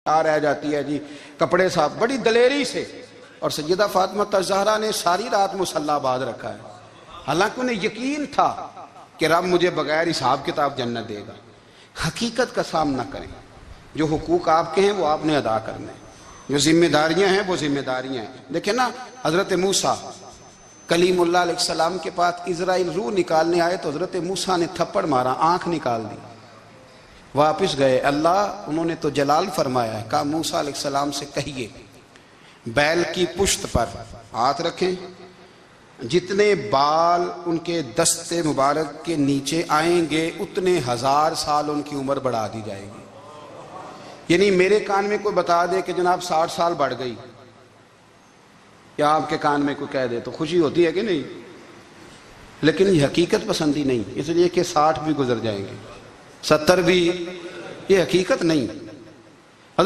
रह जाती है जी, कपड़े साफ, बड़ी दलेरी से। और सैयदा फातिमा ज़हरा ने सारी रात मुसल्ला बांध रखा है, हालांकि उन्हें यकीन था कि रब मुझे बगैर हिसाब किताब जन्नत देगा। हकीकत का सामना करें, जो हुकूक आपके हैं वो आपने अदा करने, जो जिम्मेदारियां हैं वो जिम्मेदारियां हैं। देखें ना, हज़रत मूसा कलीमुल्लाह अलैहिस्सलाम के पास इज़राइल रूह निकालने आए तो हज़रत मूसा ने थप्पड़ मारा, आंख निकाल दी, वापस गए। अल्लाह उन्होंने तो जलाल फरमाया है, कहा मूसा अलैहिस्सलाम से कहिए बैल की पुश्त पर हाथ रखें, जितने बाल उनके दस्ते मुबारक के नीचे आएंगे उतने 1000 साल उनकी उम्र बढ़ा दी जाएगी। यानी मेरे कान में कोई बता दे कि जनाब 60 साल बढ़ गई, या आपके कान में कोई कह दे तो खुशी होती है कि नहीं? लेकिन ये हकीकत पसंदी नहीं, इसलिए कि 60 भी गुजर जाएंगे, 70 भी, ये हकीकत नहीं।